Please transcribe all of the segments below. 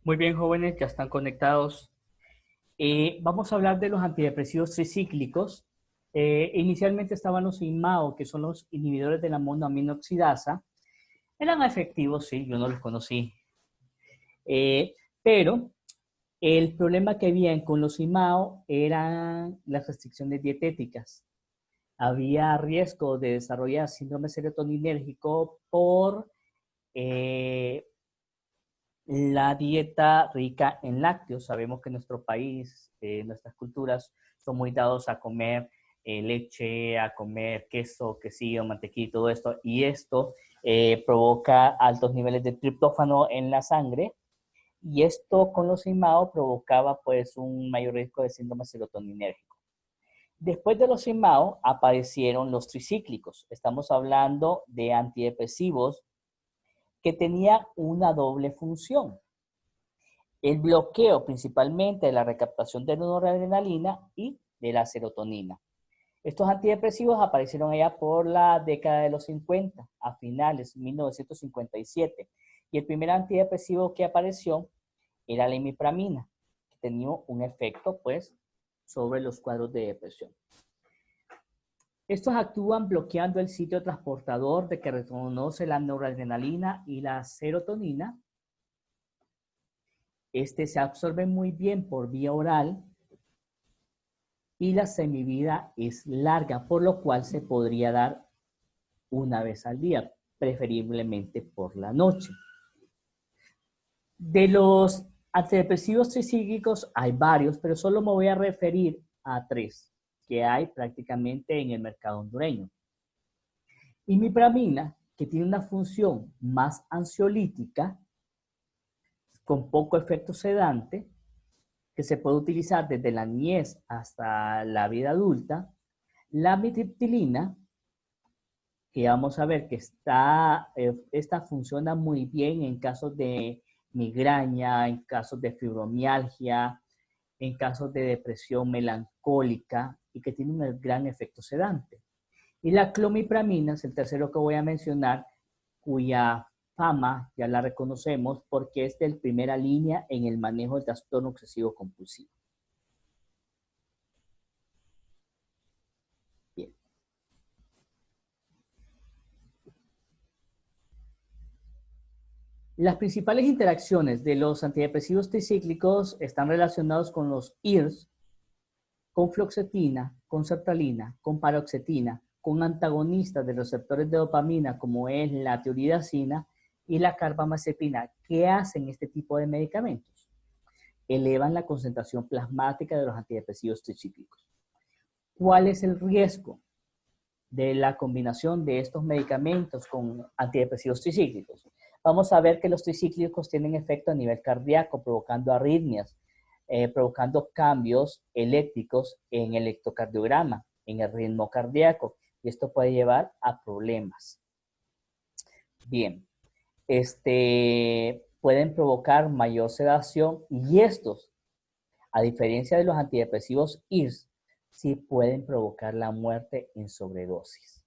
Muy bien, jóvenes, ya están conectados. Vamos a hablar de los antidepresivos tricíclicos. Inicialmente estaban los IMAO, que son los inhibidores de la monoaminoxidasa. Eran efectivos, sí, yo no los conocí. Pero el problema que había con los IMAO eran las restricciones dietéticas. Había riesgo de desarrollar síndrome serotoninérgico por eh, la dieta rica en lácteos. Sabemos que en nuestro país, nuestras culturas son muy dados a comer leche, a comer queso, quesillo, mantequilla y todo esto. Y esto provoca altos niveles de triptófano en la sangre. Y esto con los IMAO provocaba pues un mayor riesgo de síndrome serotoninérgico. Después de los IMAO aparecieron los tricíclicos. Estamos hablando de antidepresivos que tenían una doble función. El bloqueo principalmente de la recaptación de noradrenalina y de la serotonina. Estos antidepresivos aparecieron allá por la década de los 50, a finales de 1957. Y el primer antidepresivo que apareció era la imipramina, que tenía un efecto pues sobre los cuadros de depresión. Estos actúan bloqueando el sitio transportador de que reconoce la noradrenalina y la serotonina. Se absorbe muy bien por vía oral y la semivida es larga, por lo cual se podría dar una vez al día, preferiblemente por la noche. De los antidepresivos tricíclicos hay varios, pero solo me voy a referir a tres que hay prácticamente en el mercado hondureño. Imipramina, que tiene una función más ansiolítica, con poco efecto sedante, que se puede utilizar desde la niñez hasta la vida adulta. La amitriptilina, que vamos a ver que esta funciona muy bien en casos de migraña, en casos de fibromialgia, en casos de depresión melancólica y que tiene un gran efecto sedante. Y la clomipramina es el tercero que voy a mencionar, cuya fama ya la reconocemos porque es de primera línea en el manejo del trastorno obsesivo compulsivo. Bien. Las principales interacciones de los antidepresivos tricíclicos están relacionados con los IRS, con fluoxetina, con sertralina, con paroxetina, con antagonistas de los receptores de dopamina como es la tioridazina y la carbamazepina. ¿Qué hacen este tipo de medicamentos? Elevan la concentración plasmática de los antidepresivos tricíclicos. ¿Cuál es el riesgo de la combinación de estos medicamentos con antidepresivos tricíclicos? Vamos a ver que los tricíclicos tienen efecto a nivel cardíaco, provocando arritmias, provocando cambios eléctricos en el electrocardiograma, en el ritmo cardíaco, y esto puede llevar a problemas. Bien, pueden provocar mayor sedación y estos, a diferencia de los antidepresivos IRS, sí pueden provocar la muerte en sobredosis.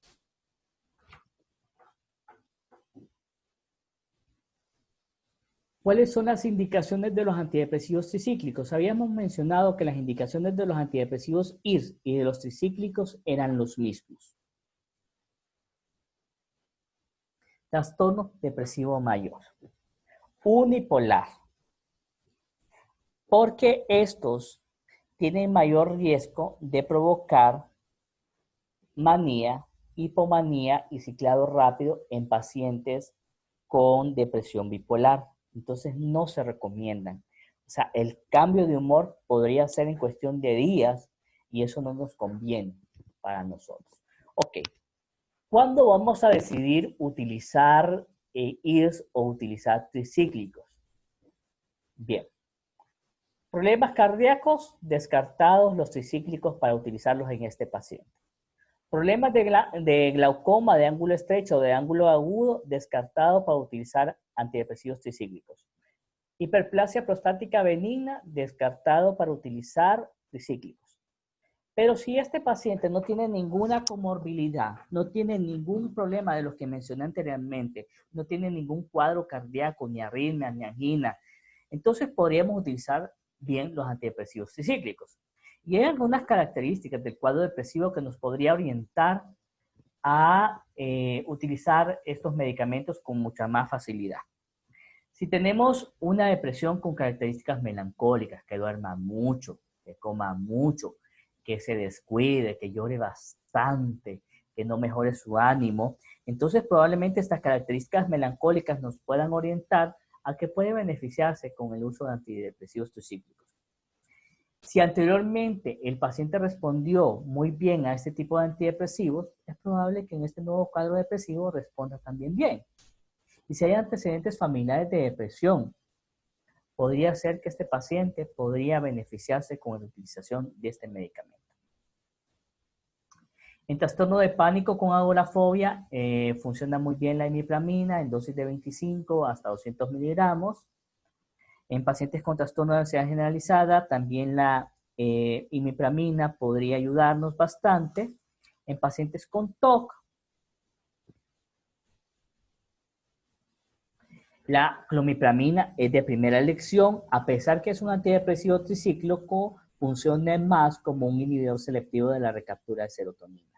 ¿Cuáles son las indicaciones de los antidepresivos tricíclicos? Habíamos mencionado que las indicaciones de los antidepresivos IRS y de los tricíclicos eran los mismos. Trastorno depresivo mayor. Unipolar. Porque estos tienen mayor riesgo de provocar manía, hipomanía y ciclado rápido en pacientes con depresión bipolar. Entonces no se recomiendan. O sea, el cambio de humor podría ser en cuestión de días y eso no nos conviene para nosotros. Ok, ¿cuándo vamos a decidir utilizar IRS o utilizar tricíclicos? Bien, problemas cardíacos, descartados los tricíclicos para utilizarlos en este paciente. Problemas de glaucoma de ángulo estrecho o de ángulo agudo, descartado para utilizar antidepresivos tricíclicos. Hiperplasia prostática benigna, descartado para utilizar tricíclicos. Pero si este paciente no tiene ninguna comorbilidad, no tiene ningún problema de los que mencioné anteriormente, no tiene ningún cuadro cardíaco, ni arritmia, ni angina, entonces podríamos utilizar bien los antidepresivos tricíclicos. Y hay algunas características del cuadro depresivo que nos podría orientar a utilizar estos medicamentos con mucha más facilidad. Si tenemos una depresión con características melancólicas, que duerma mucho, que coma mucho, que se descuide, que llore bastante, que no mejore su ánimo, entonces probablemente estas características melancólicas nos puedan orientar a que puede beneficiarse con el uso de antidepresivos tricíclicos. Si anteriormente el paciente respondió muy bien a este tipo de antidepresivos, es probable que en este nuevo cuadro depresivo responda también bien. Y si hay antecedentes familiares de depresión, podría ser que este paciente podría beneficiarse con la utilización de este medicamento. En trastorno de pánico con agorafobia, funciona muy bien la imipramina en dosis de 25 hasta 200 miligramos. En pacientes con trastorno de ansiedad generalizada, también la imipramina podría ayudarnos bastante. En pacientes con TOC, la clomipramina es de primera elección, a pesar que es un antidepresivo tricíclico, funciona más como un inhibidor selectivo de la recaptura de serotonina.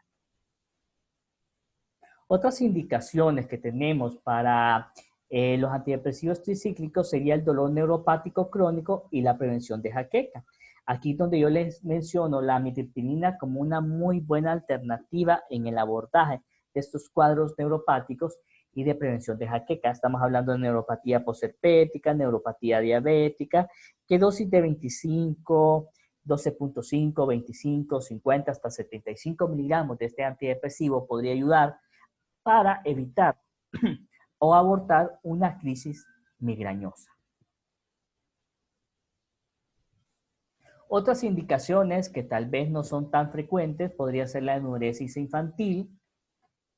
Otras indicaciones que tenemos para los antidepresivos tricíclicos sería el dolor neuropático crónico y la prevención de jaqueca. Aquí donde yo les menciono la amitriptilina como una muy buena alternativa en el abordaje de estos cuadros neuropáticos y de prevención de jaqueca. Estamos hablando de neuropatía posherpética, neuropatía diabética, que dosis de 25, 12.5, 25, 50 hasta 75 miligramos de este antidepresivo podría ayudar para evitar o abortar una crisis migrañosa. Otras indicaciones que tal vez no son tan frecuentes podría ser la enuresis infantil.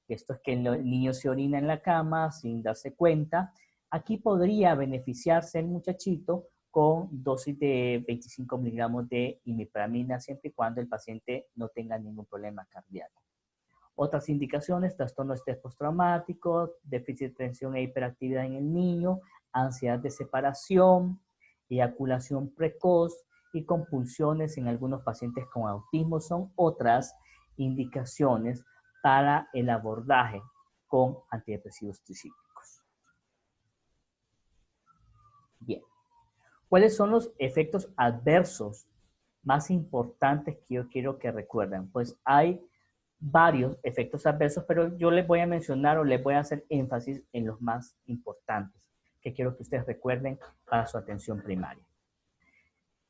Esto es que el niño se orina en la cama sin darse cuenta. Aquí podría beneficiarse el muchachito con dosis de 25 miligramos de imipramina siempre y cuando el paciente no tenga ningún problema cardíaco. Otras indicaciones, trastorno de estrés postraumático, déficit de atención e hiperactividad en el niño, ansiedad de separación, eyaculación precoz y compulsiones en algunos pacientes con autismo son otras indicaciones para el abordaje con antidepresivos tricíclicos. Bien, ¿cuáles son los efectos adversos más importantes que yo quiero que recuerden? Pues hay varios efectos adversos, pero yo les voy a mencionar o les voy a hacer énfasis en los más importantes que quiero que ustedes recuerden para su atención primaria.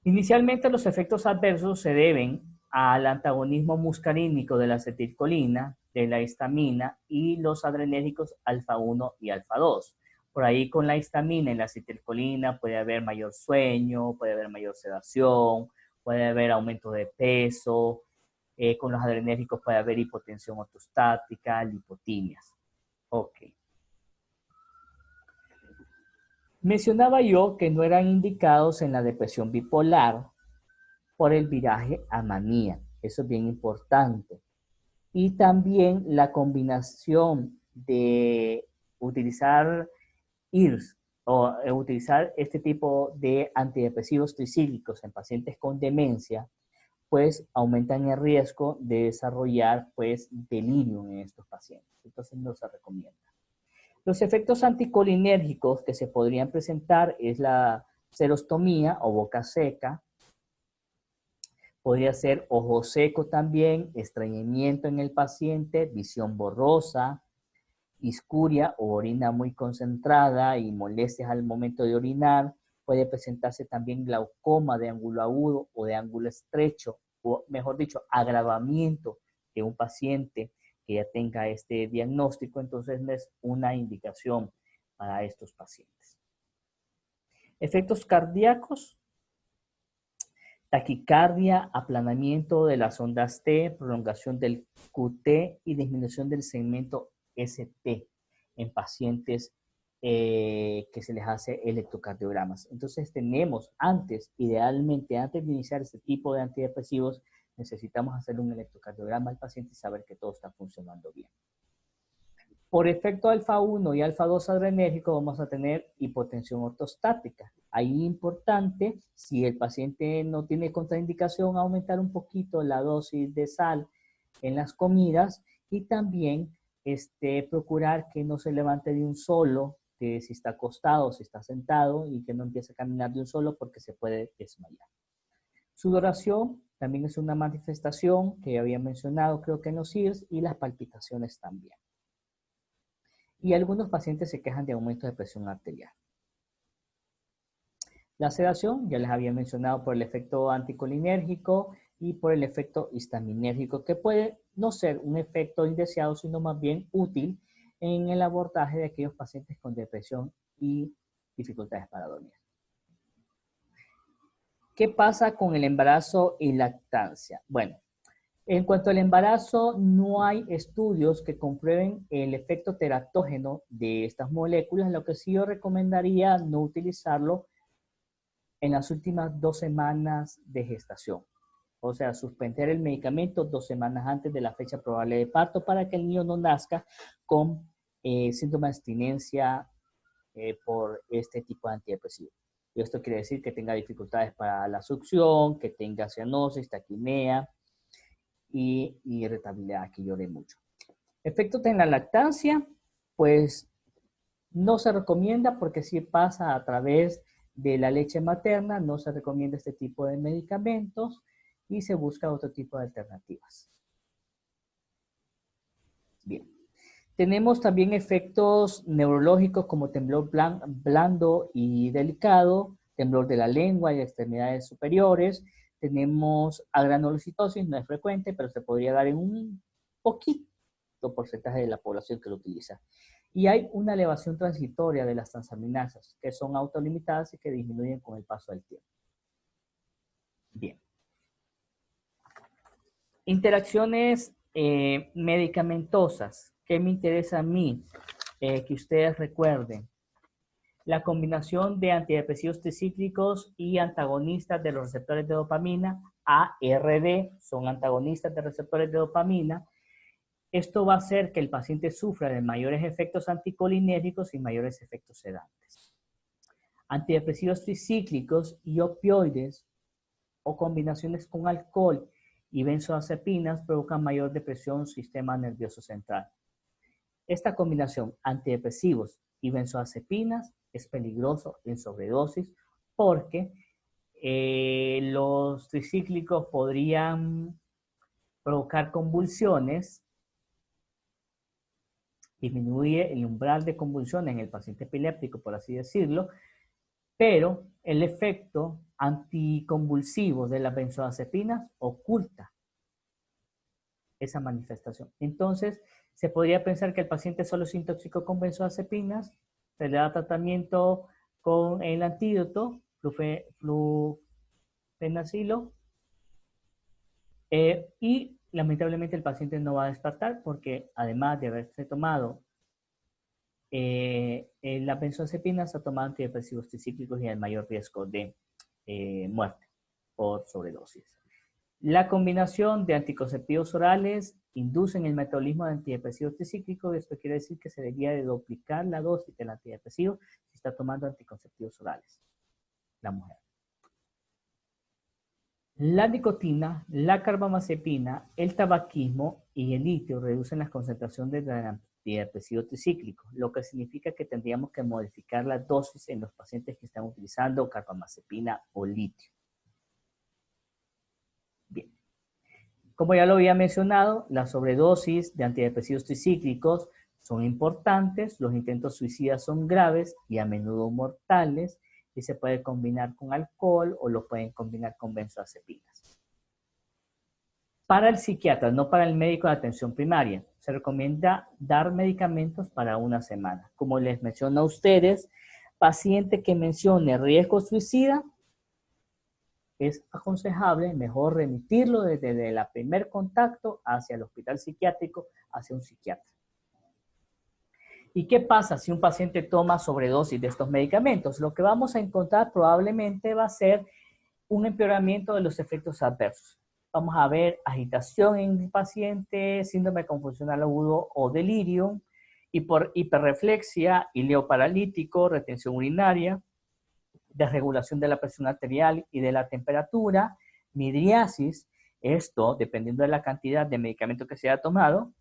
Inicialmente los efectos adversos se deben al antagonismo muscarínico de la acetilcolina, de la histamina y los adrenérgicos alfa 1 y alfa 2. Por ahí con la histamina y la acetilcolina puede haber mayor sueño, puede haber mayor sedación, puede haber aumento de peso, con los adrenérgicos puede haber hipotensión ortostática, lipotimias. Ok. Mencionaba yo que no eran indicados en la depresión bipolar por el viraje a manía. Eso es bien importante. Y también la combinación de utilizar IRS o utilizar este tipo de antidepresivos tricíclicos en pacientes con demencia pues aumentan el riesgo de desarrollar pues delirium en estos pacientes. Entonces no se recomienda. Los efectos anticolinérgicos que se podrían presentar es la serostomía o boca seca. Podría ser ojo seco también, estreñimiento en el paciente, visión borrosa, iscuria o orina muy concentrada y molestias al momento de orinar. Puede presentarse también glaucoma de ángulo agudo o de ángulo estrecho, o mejor dicho, agravamiento de un paciente que ya tenga este diagnóstico, entonces no es una indicación para estos pacientes. Efectos cardíacos, taquicardia, aplanamiento de las ondas T, prolongación del QT y disminución del segmento ST en pacientes que se les hace electrocardiogramas. Entonces tenemos idealmente antes de iniciar este tipo de antidepresivos, necesitamos hacer un electrocardiograma al paciente y saber que todo está funcionando bien. Por efecto alfa 1 y alfa 2 adrenérgico vamos a tener hipotensión ortostática. Ahí importante, si el paciente no tiene contraindicación, aumentar un poquito la dosis de sal en las comidas y también procurar que no se levante de un solo, que si está acostado, si está sentado y que no empiece a caminar de un solo porque se puede desmayar. Sudoración también es una manifestación que ya había mencionado, creo que en los IRS, y las palpitaciones también. Y algunos pacientes se quejan de aumento de presión arterial. La sedación, ya les había mencionado por el efecto anticolinérgico y por el efecto histaminérgico, que puede no ser un efecto indeseado, sino más bien útil en el abordaje de aquellos pacientes con depresión y dificultades para dormir. ¿Qué pasa con el embarazo y lactancia? Bueno, en cuanto al embarazo, no hay estudios que comprueben el efecto teratógeno de estas moléculas, lo que sí yo recomendaría no utilizarlo en las últimas 2 semanas de gestación. O sea, suspender el medicamento 2 semanas antes de la fecha probable de parto para que el niño no nazca con síntomas de abstinencia por este tipo de antidepresivo. Y esto quiere decir que tenga dificultades para la succión, que tenga cianosis, taquimea y irritabilidad, que llore mucho. Efectos en la lactancia, pues no se recomienda porque si pasa a través de la leche materna, no se recomienda este tipo de medicamentos y se busca otro tipo de alternativas. Bien. Tenemos también efectos neurológicos como temblor blando y delicado, temblor de la lengua y extremidades superiores. Tenemos agranulocitosis, no es frecuente, pero se podría dar en un poquito porcentaje de la población que lo utiliza. Y hay una elevación transitoria de las transaminasas, que son autolimitadas y que disminuyen con el paso del tiempo. Bien. Interacciones medicamentosas. ¿Qué me interesa a mí? Que ustedes recuerden. La combinación de antidepresivos tricíclicos y antagonistas de los receptores de dopamina, ARD, son antagonistas de receptores de dopamina. Esto va a hacer que el paciente sufra de mayores efectos anticolinérgicos y mayores efectos sedantes. Antidepresivos tricíclicos y opioides o combinaciones con alcohol y benzodiazepinas provocan mayor depresión del sistema nervioso central. Esta combinación antidepresivos y benzodiazepinas es peligroso en sobredosis porque los tricíclicos podrían provocar convulsiones, disminuye el umbral de convulsiones en el paciente epiléptico, por así decirlo, pero el efecto anticonvulsivo de las benzodiazepinas oculta esa manifestación. Entonces, se podría pensar que el paciente solo se intoxicó con benzodiazepinas, se le da tratamiento con el antídoto, flufenacilo, y lamentablemente el paciente no va a despertar porque además de haberse tomado las benzodiazepinas, ha tomado antidepresivos tricíclicos y hay mayor riesgo de muerte por sobredosis. La combinación de anticonceptivos orales inducen el metabolismo de antidepresivos tricíclicos. Esto quiere decir que se debería de duplicar la dosis del antidepresivo si está tomando anticonceptivos orales la mujer. La nicotina, la carbamazepina, el tabaquismo y el litio reducen las concentraciones de antidepresivos tricíclicos, lo que significa que tendríamos que modificar la dosis en los pacientes que están utilizando carbamazepina o litio. Bien. Como ya lo había mencionado, las sobredosis de antidepresivos tricíclicos son importantes, los intentos suicidas son graves y a menudo mortales, y se puede combinar con alcohol o lo pueden combinar con benzodiazepinas. Para el psiquiatra, no para el médico de atención primaria, se recomienda dar medicamentos para una semana. Como les menciono a ustedes, paciente que mencione riesgo suicida, es aconsejable mejor remitirlo desde el primer contacto hacia el hospital psiquiátrico, hacia un psiquiatra. ¿Y qué pasa si un paciente toma sobredosis de estos medicamentos? Lo que vamos a encontrar probablemente va a ser un empeoramiento de los efectos adversos. Vamos a ver agitación en el paciente, síndrome confusional agudo o delirio, y por hiperreflexia, ileoparalítico, retención urinaria, desregulación de la presión arterial y de la temperatura, midriasis. Esto, dependiendo de la cantidad de medicamento que se haya tomado,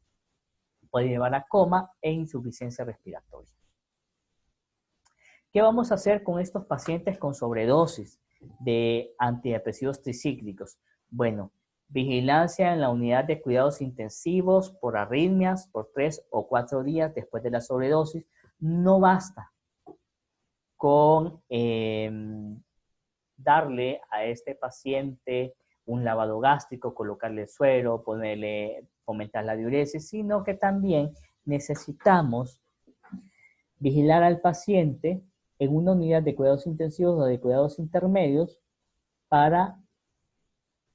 puede llevar a coma e insuficiencia respiratoria. ¿Qué vamos a hacer con estos pacientes con sobredosis de antidepresivos tricíclicos? Bueno, vigilancia en la unidad de cuidados intensivos por arritmias por 3 o 4 días después de la sobredosis. No basta con darle a este paciente un lavado gástrico, colocarle suero, fomentar la diuresis, sino que también necesitamos vigilar al paciente en una unidad de cuidados intensivos o de cuidados intermedios para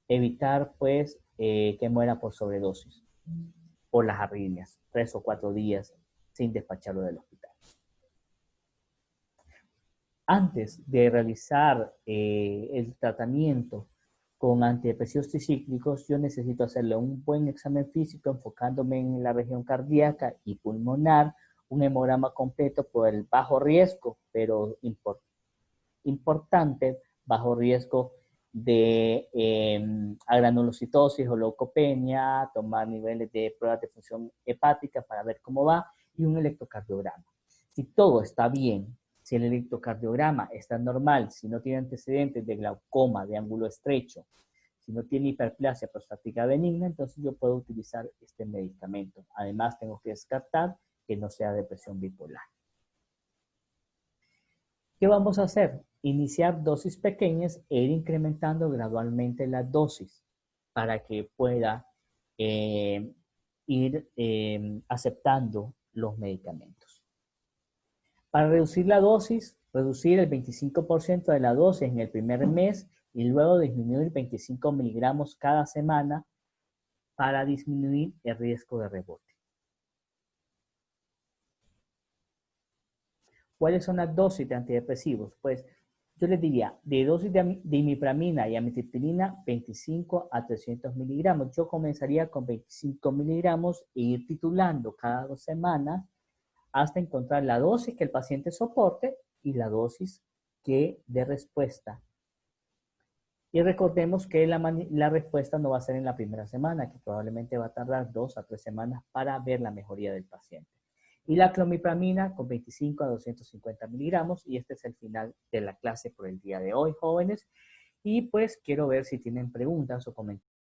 evitar pues que muera por sobredosis, por las arritmias, 3 o 4 días sin despacharlo del hospital. Antes de realizar el tratamiento con antidepresivos tricíclicos, yo necesito hacerle un buen examen físico enfocándome en la región cardíaca y pulmonar, un hemograma completo por el bajo riesgo, pero importante, bajo riesgo de agranulocitosis o leucopenia, tomar niveles de pruebas de función hepática para ver cómo va y un electrocardiograma. Si todo está bien, si el electrocardiograma está normal, si no tiene antecedentes de glaucoma, de ángulo estrecho, si no tiene hiperplasia prostática benigna, entonces yo puedo utilizar este medicamento. Además, tengo que descartar que no sea depresión bipolar. ¿Qué vamos a hacer? Iniciar dosis pequeñas e ir incrementando gradualmente la dosis para que pueda ir aceptando los medicamentos. Para reducir la dosis, reducir el 25% de la dosis en el primer mes y luego disminuir 25 miligramos cada semana para disminuir el riesgo de rebote. ¿Cuáles son las dosis de antidepresivos? Pues yo les diría, de dosis de imipramina y amitriptilina, 25 a 300 miligramos. Yo comenzaría con 25 miligramos e ir titulando cada 2 semanas hasta encontrar la dosis que el paciente soporte y la dosis que dé respuesta. Y recordemos que la respuesta no va a ser en la primera semana, que probablemente va a tardar 2 a 3 semanas para ver la mejoría del paciente. Y la clomipramina con 25 a 250 miligramos. Y este es el final de la clase por el día de hoy, jóvenes. Y pues quiero ver si tienen preguntas o comentarios.